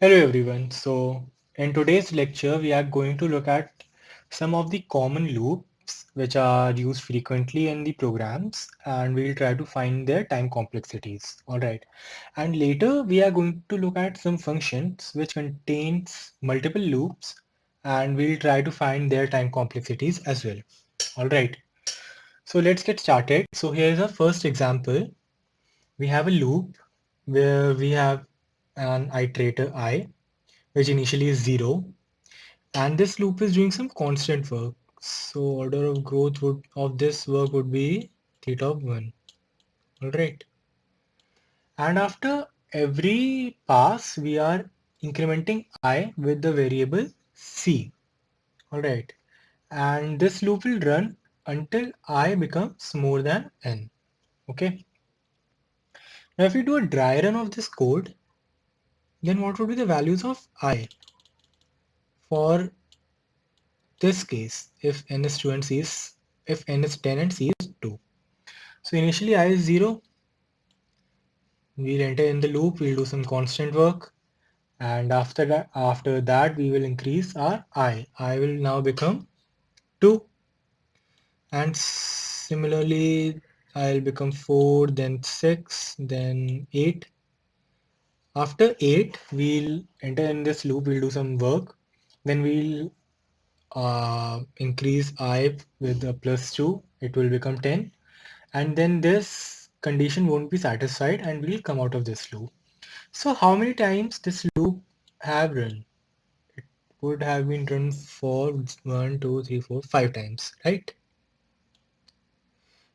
Hello everyone. So in today's lecture, we are going to look at some of the common loops which are used frequently in the programs, and we'll try to find their time complexities. All right. And later we are going to look at some functions which contains multiple loops, and we'll try to find their time complexities as well. All right. So let's get started. So here's our first example. We have a loop where we have an iterator I which initially is 0, and this loop is doing some constant work. So order of growth would of this work would be theta of 1. All right. And after every pass, we are incrementing I with the variable c. All right. And this loop will run until I becomes more than n. Okay. Now if we do a dry run of this code, then what would be the values of I for this case if n is 2 and c is if n is 10 and c is 2. So initially I is 0, we'll enter in the loop, we'll do some constant work, and after that we will increase our I. I will now become 2, and similarly I'll become 4, then 6, then 8. After 8 we'll enter in this loop, we'll do some work, then we'll increase I with a plus 2, it will become 10, and then this condition won't be satisfied and we'll come out of this loop. So how many times this loop have run? It would have been run for 1, 2, 3, 4, 5 times, right?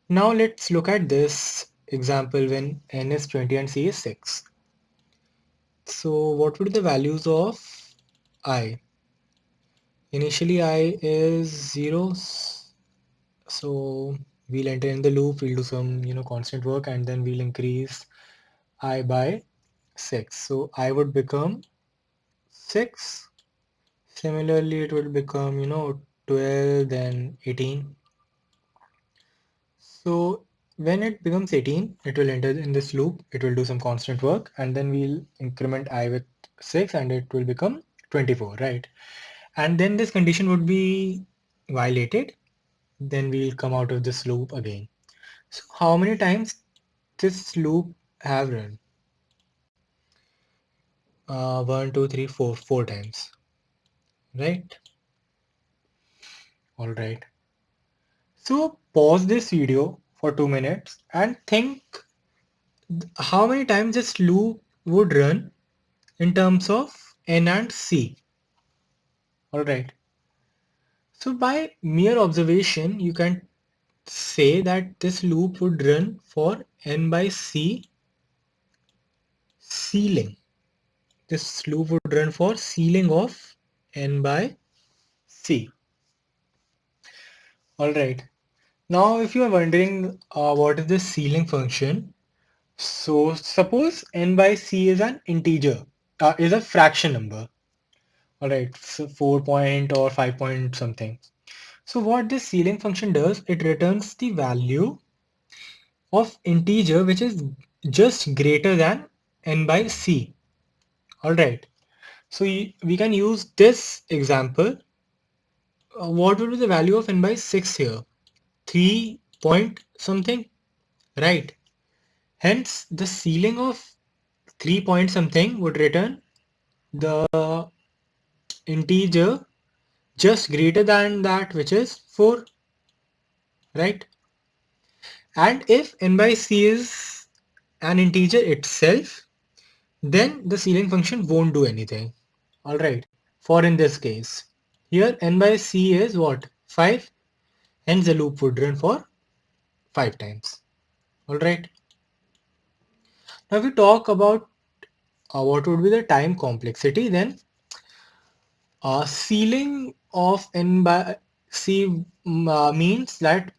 Now let's look at this example when n is 20 and c is 6. So what would be the values of I? Initially I is 0, so we'll enter in the loop, we'll do some constant work, and then we'll increase I by 6. So I would become 6. Similarly, it will become 12, then 18. So when it becomes 18, it will enter in this loop, it will do some constant work, and then we'll increment I with 6 and it will become 24, right? And then this condition would be violated, then we'll come out of this loop again. So how many times this loop have run? 1, 2, 3, 4 times, right? All right. So pause this video for 2 minutes and think how many times this loop would run in terms of n and c. All right. So by mere observation, you can say that this loop would run for n by c ceiling. This loop would run for ceiling of n by c. All right. Now, if you are wondering what is the ceiling function, so suppose n by c is an integer, is a fraction number. All right, so 4 point or 5 point something. So what this ceiling function does, it returns the value of integer which is just greater than n by c. All right. So we can use this example. What would be the value of n by 6 here? 3 point something, right? Hence, the ceiling of 3 point something would return the integer just greater than that which is 4, right? And if n by c is an integer itself, then the ceiling function won't do anything. All right. For in this case, here n by c is what? 5. Hence the loop would run for 5 times. All right. Now if we talk about what would be the time complexity, then ceiling of n by c means that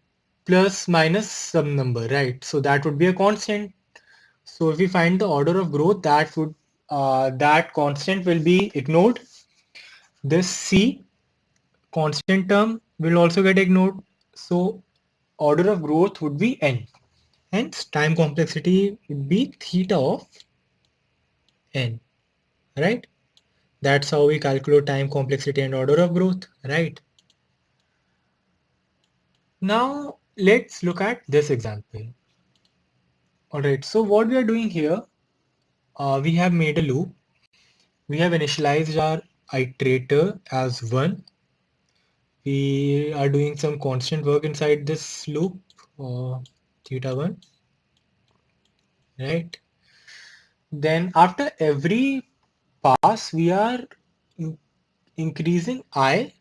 plus minus some number, right? So that would be a constant. So if we find the order of growth, that constant will be ignored. This c constant term will also get ignored. So order of growth would be n. Hence time complexity would be theta of n, right? That's how we calculate time complexity and order of growth, right? Now let's look at this example. Alright, so what we are doing here, we have made a loop. We have initialized our iterator as 1. We are doing some constant work inside this loop, theta 1, right? Then after every pass, we are in- increasing I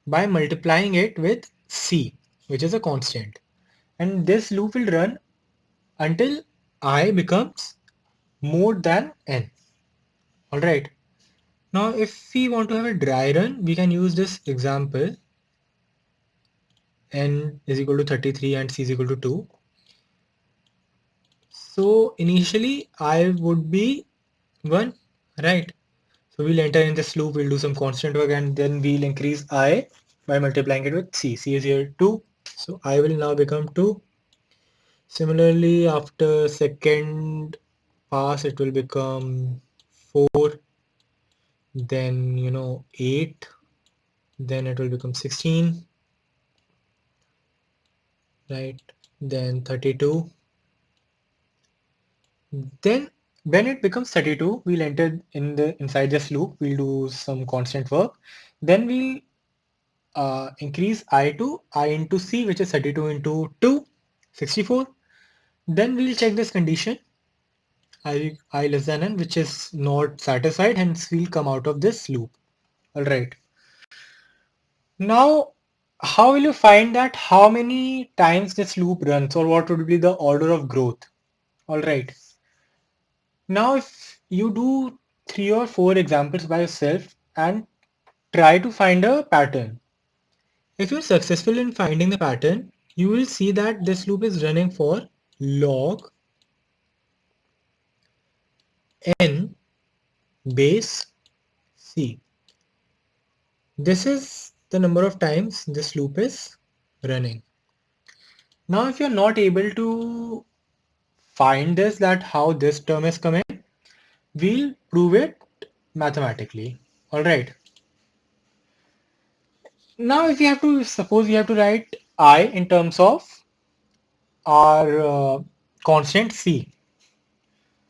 by multiplying it with C, which is a constant. And this loop will run until I becomes more than N. Alright. Now if we want to have a dry run, we can use this example. N is equal to 33 and C is equal to 2. So initially I would be 1, right? So we'll enter in this loop, we'll do some constant work and then we'll increase I by multiplying it with C. C is here 2. So I will now become 2. Similarly, after second pass, it will become 4, then 8, then it will become 16, right? Then 32. Then when it becomes 32, we'll enter in the inside this loop. We'll do some constant work. Then we'll increase I to I into C, which is 32 into 2, 64. Then we'll check this condition I less than n, which is not satisfied, hence we'll come out of this loop. All right. Now, how will you find that how many times this loop runs or what would be the order of growth? All right. Now, if you do 3 or 4 examples by yourself and try to find a pattern. If you're successful in finding the pattern, you will see that this loop is running for log n base c. This is the number of times this loop is running. Now, if you're not able to find this, that how this term is coming, we'll prove it mathematically. All right. Now, if you have to, suppose we have to write I in terms of our constant c.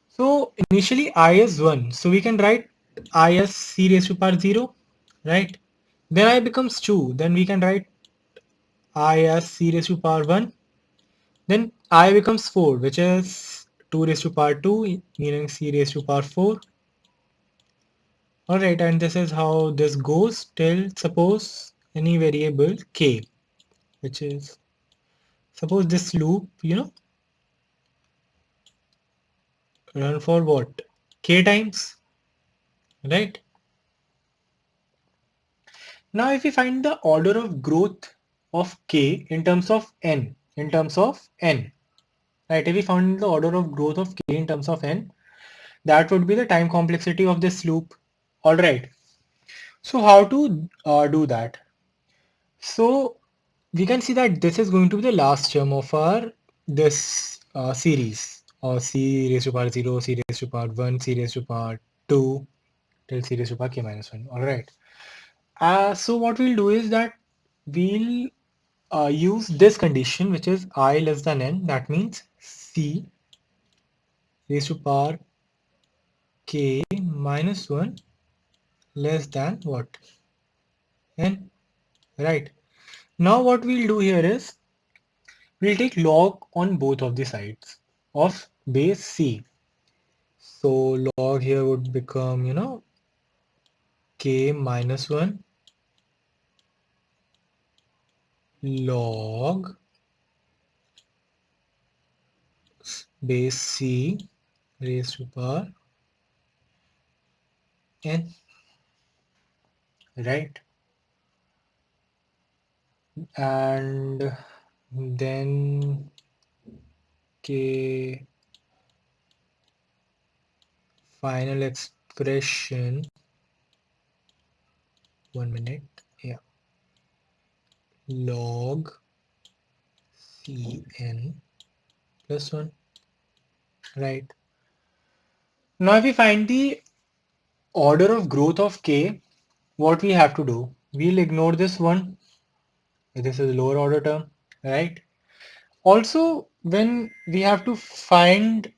So initially I is 1. So we can write I as c raised to power 0, right? Then I becomes 2. Then we can write I as c raised to power 1. Then I becomes 4, which is 2 raised to power 2, meaning c raised to power 4. Alright, and this is how this goes till suppose any variable k, which is, suppose this loop, run for what? K times, right? Now if we find the order of growth of k in terms of n, right? If we found the order of growth of k in terms of n, that would be the time complexity of this loop. Alright. So how to do that? So we can see that this is going to be the last term of our this series, or c raised to power 0, c raised to power 1, c raised to power 2 till c raised to power k minus 1. All right. So what we'll do is that we'll use this condition, which is I less than n. That means c raised to power k minus 1 less than what? N. Right. Now what we'll do here is we'll take log on both of the sides of base c. So log here would become, k minus 1 log base c raised to power n, right? And then k final expression, 1 minute, yeah, log cn plus 1, right? Now if we find the order of growth of k, what we have to do? We'll ignore this one. This is lower order term, right? Also, when we have to find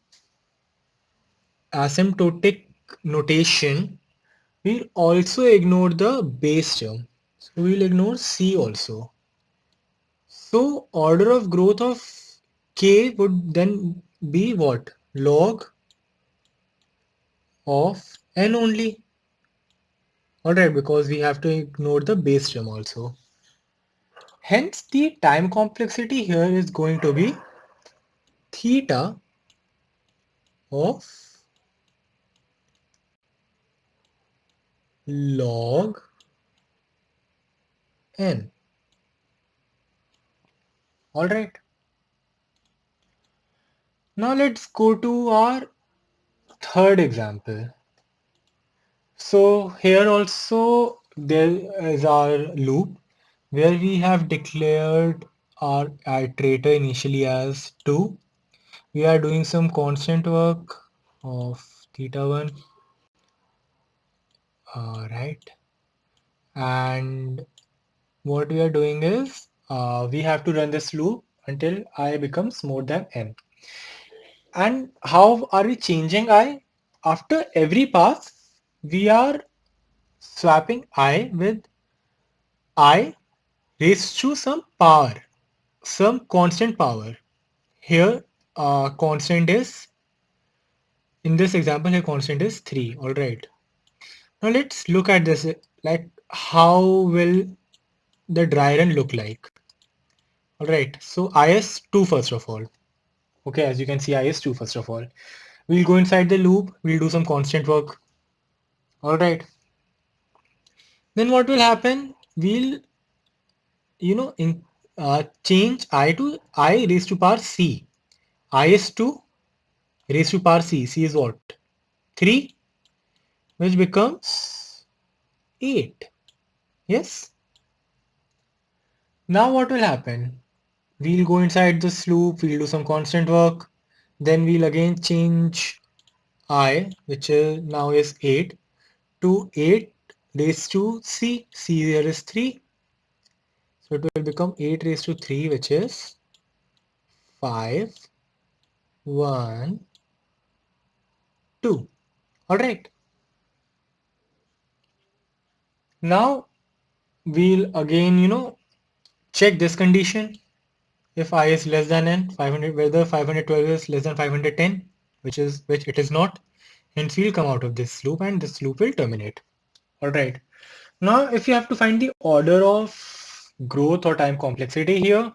asymptotic notation, we'll also ignore the base term. So we'll ignore C also. So order of growth of K would then be what? Log of N only. Alright, because we have to ignore the base term also. Hence the time complexity here is going to be theta of log N. Alright. Now let's go to our third example. So here also there is our loop where we have declared our iterator initially as 2. We are doing some constant work of theta 1, right? And what we are doing is we have to run this loop until I becomes more than n. And how are we changing I? After every pass, we are swapping I with I raised to some power, some constant power. Here, constant is, in this example, here constant is 3. All right. Now let's look at this, like how will the dry run look like? All right. So IS2 first of all. Okay, as you can see, IS2 first of all. We'll go inside the loop. We'll do some constant work. All right. Then what will happen? We'll, in change I to I raised to power C. IS2 raised to power C. C is what? 3, which becomes 8. Yes. Now what will happen? We'll go inside this loop, we'll do some constant work, then we'll again change I, which is now is 8, to 8 raised to C. C here is 3. So it will become 8 raised to 3, which is 5, 1, 2. Alright. Now we'll again, check this condition. If I is less than n, 500, whether 512 is less than 510, which it is not, hence we'll come out of this loop and this loop will terminate. All right. Now, if you have to find the order of growth or time complexity here,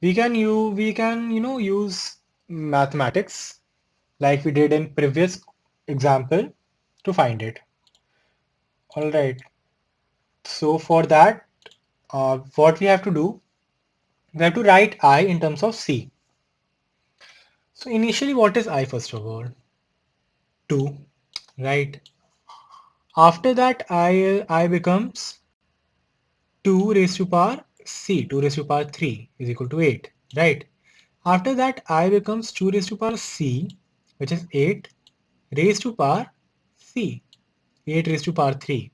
we can use mathematics like we did in previous example to find it. All right. So for that, what we have to do, we have to write I in terms of C. So initially, what is I first of all? 2, right? After that, I becomes 2 raised to power C, 2 raised to power 3 is equal to 8, right? After that, I becomes 2 raised to power C, which is 8 raised to power C, 8 raised to power 3,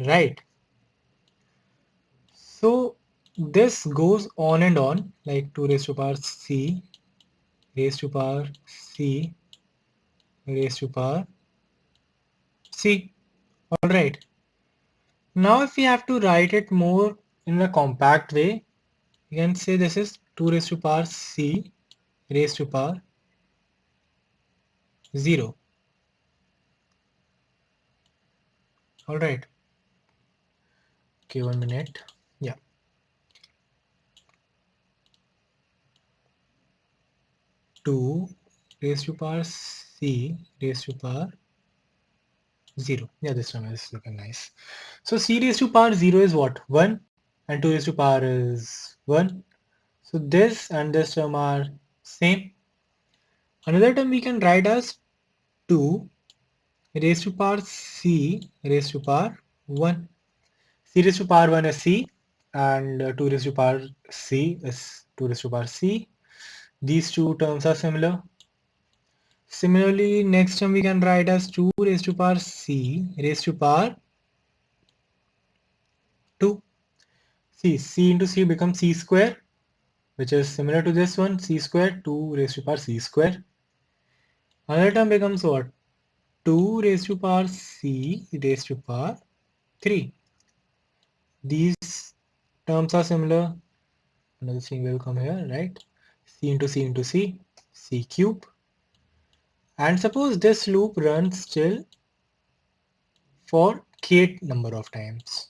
right? So this goes on and on, like 2 raised to power C, raised to power C, raised to power C, alright. Now if we have to write it more in a compact way, you can say this is 2 raised to power C raised to power 0. Alright. Okay, 1 minute. Yeah. 2 raised to power C raised to power 0. Yeah, this one is looking nice. So C raised to power 0 is what? 1 and 2 raised to power is 1. So this and this term are same. Another term we can write as 2 raised to power C raised to power 1. C raised to power 1 is C and 2 raised to power C is 2 raised to power C. These two terms are similar. Similarly, next term we can write as 2 raised to power c raised to power 2. See, c into c becomes c square, which is similar to this one, c square, 2 raised to power c square. Another term becomes what? 2 raised to power c raised to power 3. These terms are similar. Another thing will come here, right? C into c into c, c cube. And suppose this loop runs still for k number of times.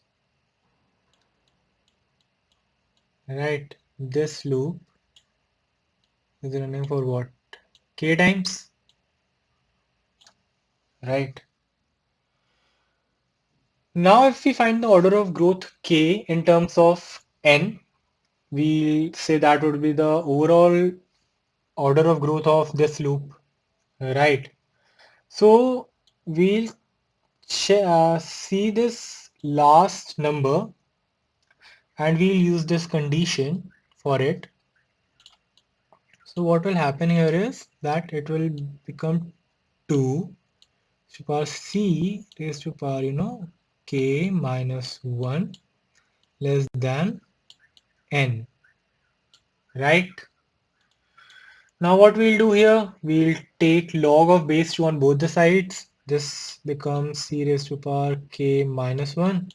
Right? This loop is running for what? K times, right? Now if we find the order of growth k in terms of n, we say that would be the overall order of growth of this loop, right? So we'll see this last number and we'll use this condition for it. So what will happen here is that it will become 2 to power c raised to power, k minus 1 less than n, right? Now what we'll do here, we'll take log of base 2 on both the sides. This becomes c raised to power k minus 1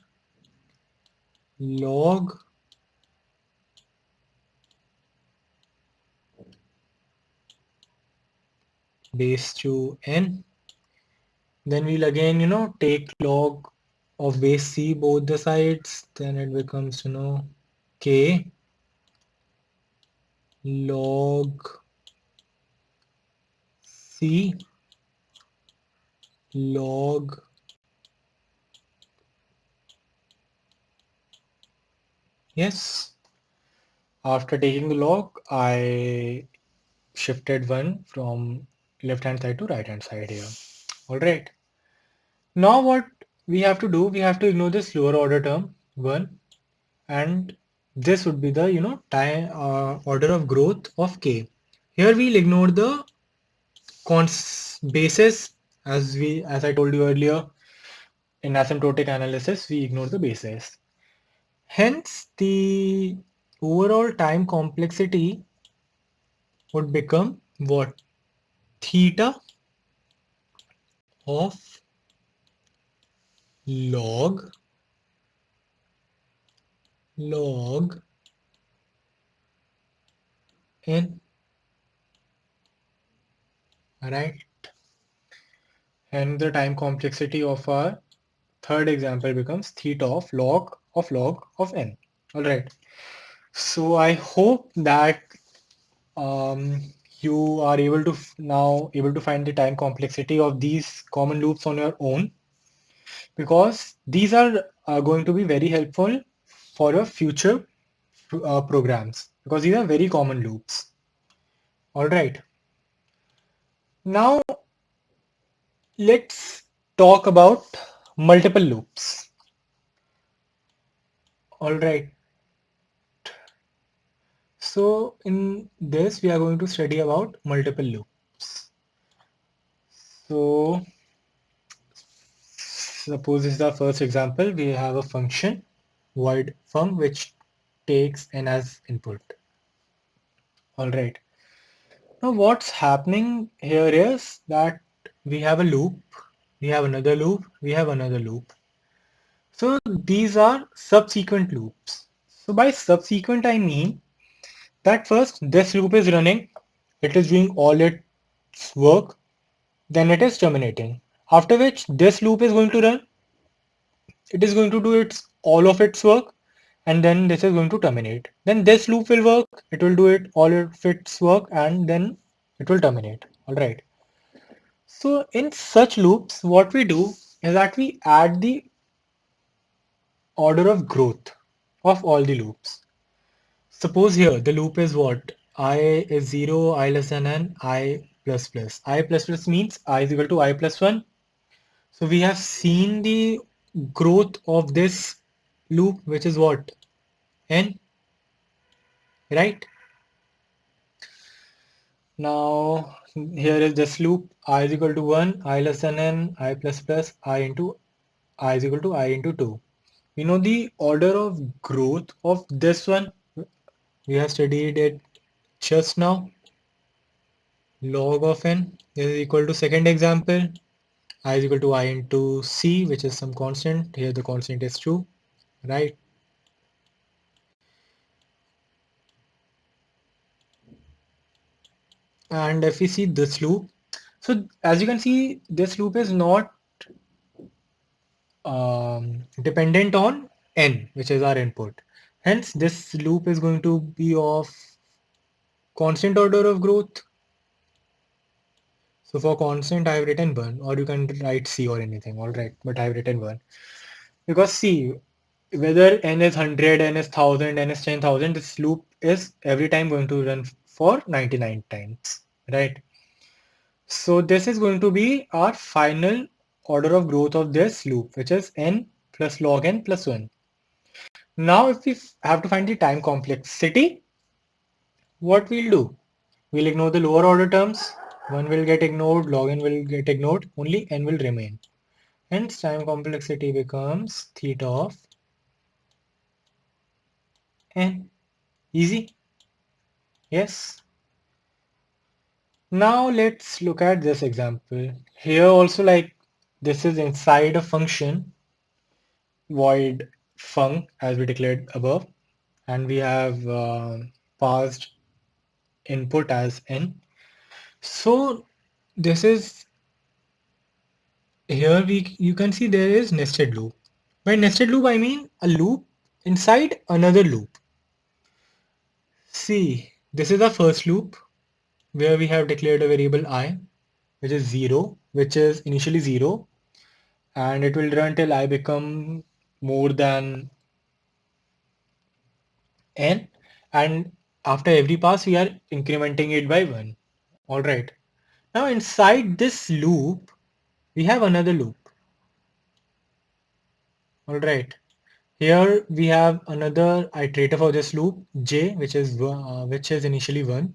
log base 2 n. Then we'll again, take log of base c both the sides. Then it becomes, k log c log yes. After taking the log, I shifted one from left hand side to right hand side here. All right. Now what we have to do, we have to ignore this lower order term 1, and this would be the time order of growth of k. Here we'll ignore the basis, as I told you earlier in asymptotic analysis we ignore the basis. Hence the overall time complexity would become what? Theta of log n, right? And the time complexity of our third example becomes theta of log of n. All right. So I hope that um, you are able to now able to find the time complexity of these common loops on your own, because these are going to be very helpful for your future programs, because these are very common loops. All right. Now let's talk about multiple loops. All right. So in this, we are going to study about multiple loops. So suppose this is our first example. We have a function, void func, which takes n as input. All right. Now what's happening here is that we have a loop, we have another loop, we have another loop. So these are subsequent loops. So by subsequent, I mean that first this loop is running, it is doing all its work, then it is terminating. After which this loop is going to run, it is going to do its all of its work, and then this is going to terminate. Then this loop will work, it will do it all of its work, and then it will terminate. All right. So in such loops, what we do is that we add the order of growth of all the loops. Suppose here the loop is what? I is 0, I less than n, I plus plus. I plus plus means I is equal to I plus 1. So we have seen the growth of this loop, which is what? N, right? Now here is this loop: I is equal to 1, I less than n, I plus plus, I into I is equal to I into 2. You know the order of growth of this one? We have studied it just now. Log of n is equal to, second example, I is equal to I into c, which is some constant. Here the constant is 2, right? And if we see this loop, so as you can see, this loop is not dependent on n, which is our input. Hence, this loop is going to be of constant order of growth. So for constant, I have written 1, or you can write c or anything, all right, but I have written 1. Because see, whether n is 100, n is 1000, n is 10,000, this loop is every time going to run for 99 times, right? So this is going to be our final order of growth of this loop, which is n plus log n plus 1. Now, if we have to find the time complexity, what we'll do? We'll ignore the lower order terms. 1 will get ignored, log n will get ignored, only n will remain. Hence, time complexity becomes theta of n. Easy? Yes. Now let's look at this example. Here also, like, this is inside a function void func as we declared above, and we have passed input as n. So this is, here you can see there is nested loop. By nested loop I mean a loop inside another loop. See, this is our first loop where we have declared a variable I, which is 0, which is initially 0, and it will run till I become more than n, and after every pass we are incrementing it by 1. All right. Now inside this loop we have another loop. All right. Here we have another iterator for this loop j, which is initially 1.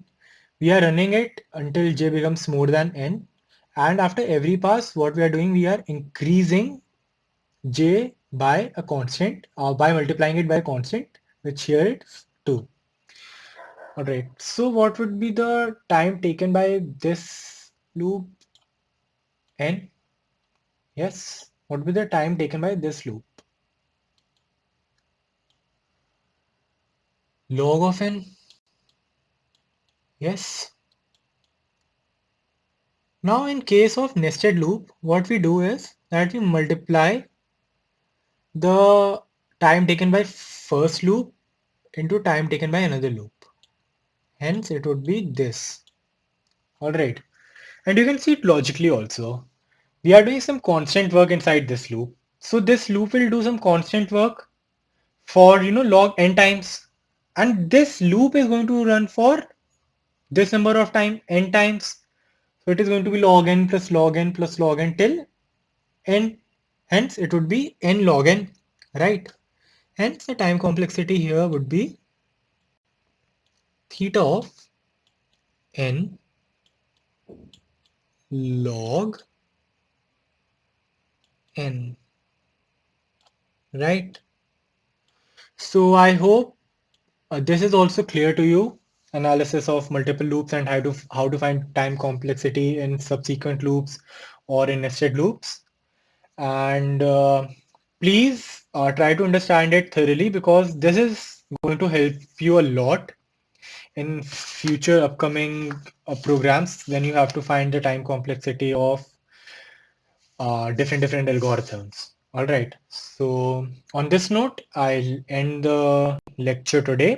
We are running it until j becomes more than n, and after every pass what we are doing, we are increasing j by a constant, by multiplying it by a constant, which here is 2. All right. So what would be the time taken by this loop n? Yes. What would be the time taken by this loop? Log of n? Yes. Now in case of nested loop, what we do is that we multiply the time taken by first loop into time taken by another loop. Hence it would be this. Alright. And you can see it logically also. We are doing some constant work inside this loop. So this loop will do some constant work for log n times. And this loop is going to run for this number of time n times. So it is going to be log n plus log n plus log n till n. Hence it would be n log n, right? Hence the time complexity here would be theta of n log n, right? So I hope this is also clear to you. Analysis of multiple loops and how to find time complexity in subsequent loops or in nested loops. And please try to understand it thoroughly, because this is going to help you a lot in future upcoming programs when you have to find the time complexity of different algorithms. All right. So on this note, I'll end the lecture today.